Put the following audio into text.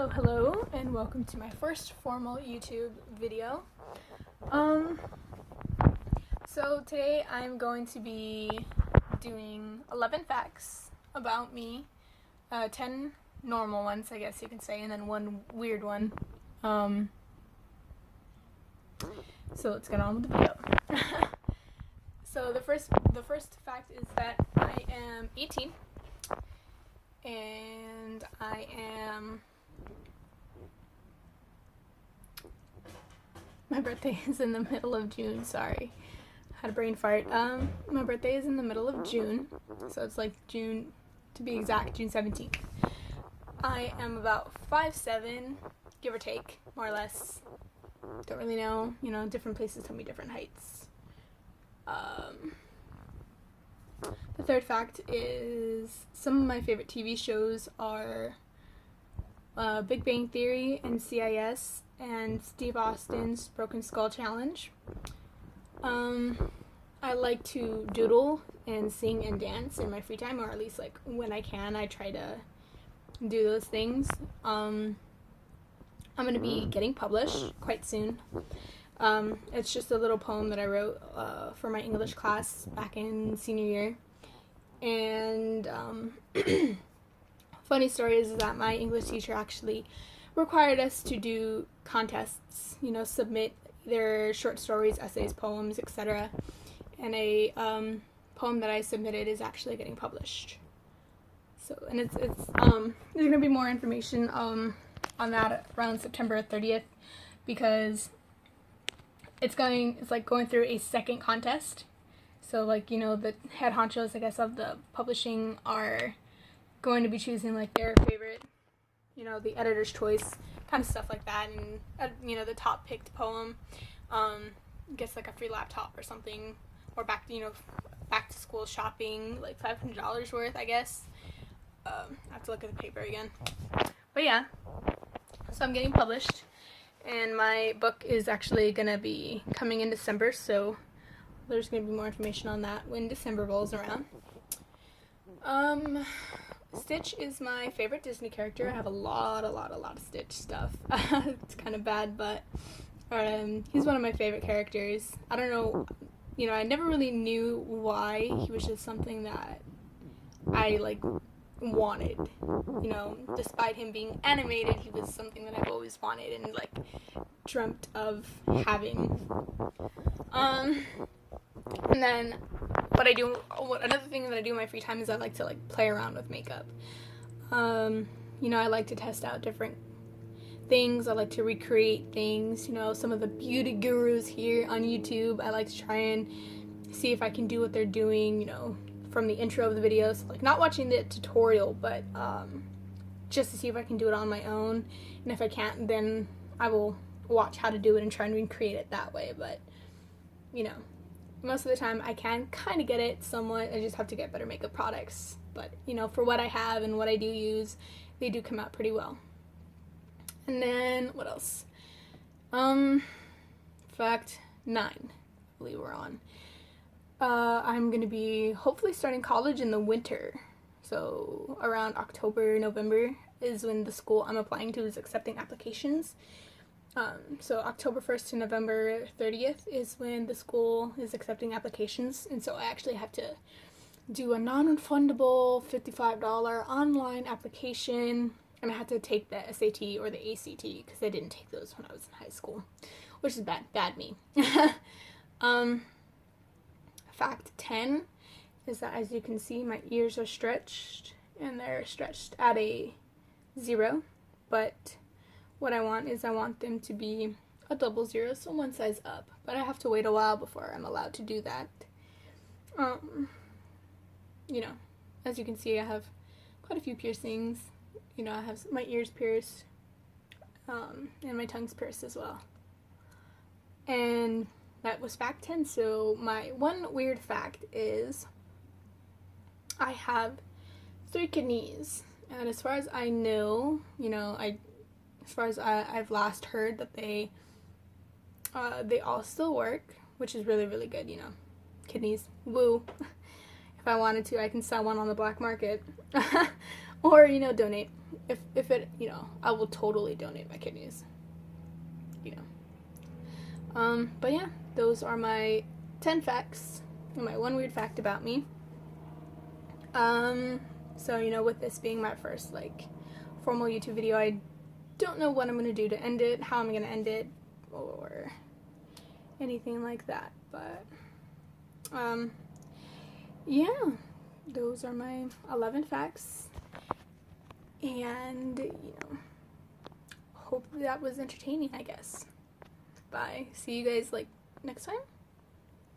Hello, and welcome to my first formal YouTube video. So today I'm going to be doing 11 facts about me, 10 normal ones, I guess you can say, and then one weird one. So let's get on with the video. So the first fact is that I am 18, and I am... My birthday is in the middle of June, sorry. Had a brain fart. My birthday is in the middle of June, so it's like June, to be exact, June 17th. I am about 5'7", give or take, more or less. Don't really know, different places tell me different heights. The third fact is some of my favorite TV shows are Big Bang Theory, NCIS, and Steve Austin's Broken Skull Challenge. I like to doodle and sing and dance in my free time, or at least like when I can, I try to do those things. I'm going to be getting published quite soon. It's just a little poem that I wrote for my English class back in senior year. And funny story is that my English teacher actually required us to do contests, submit their short stories, essays, poems, etc. And a poem that I submitted is actually getting published. So, and it's there's going to be more information on that around September 30th, because it's like going through a second contest. So the head honchos, I guess, of the publishing are going to be choosing like their favorite, the editor's choice, kind of stuff like that, and the top picked poem gets like a free laptop or something, or back to school shopping, like $500 worth, I guess. I have to look at the paper again, but yeah. So I'm getting published, and my book is actually gonna be coming in December, so there's gonna be more information on that when December rolls around. Stitch is my favorite Disney character. I have a lot of Stitch stuff. It's kind of bad, but he's one of my favorite characters. I don't know, I never really knew why. He was just something that I wanted. Despite him being animated, he was something that I've always wanted and dreamt of having. And then another thing that I do in my free time is I like to play around with makeup. I like to test out different things. I like to recreate things. Some of the beauty gurus here on YouTube, I like to try and see if I can do what they're doing, from the intro of the videos. Not watching the tutorial, but just to see if I can do it on my own. And if I can't, then I will watch how to do it and try and recreate it that way. But, most of the time I can kind of get it somewhat. I just have to get better makeup products. But, for what I have and what I do use, they do come out pretty well. And then, what else? Fact 9, I believe we're on. I'm going to be hopefully starting college in the winter. So around October, November is when the school I'm applying to is accepting applications. So October 1st to November 30th is when the school is accepting applications. And so I actually have to do a non-refundable $55 online application. And I had to take the SAT or the ACT because I didn't take those when I was in high school, which is bad me. Fact 10 is that, as you can see, my ears are stretched, and they're stretched at a 0, but what I want them to be a double 0, so one size up, but I have to wait a while before I'm allowed to do that. As you can see, I have quite a few piercings. I have my ears pierced, and my tongue's pierced as well. And that was fact 10. So my one weird fact is I have 3 kidneys. And as far as I know, as far as I've last heard, that they all still work, which is really, really good, Kidneys, woo. If I wanted to, I can sell one on the black market. Or, donate. if it, you know, I will totally donate my kidneys, you know. But yeah, those are my 10 facts and my one weird fact about me. So, you know, with this being my first, like, formal YouTube video, I don't know what I'm going to do to end it, how I'm going to end it, or anything like that. But, yeah, those are my 11 facts. And, you know, hope that was entertaining, I guess. Bye. See you guys, like, next time.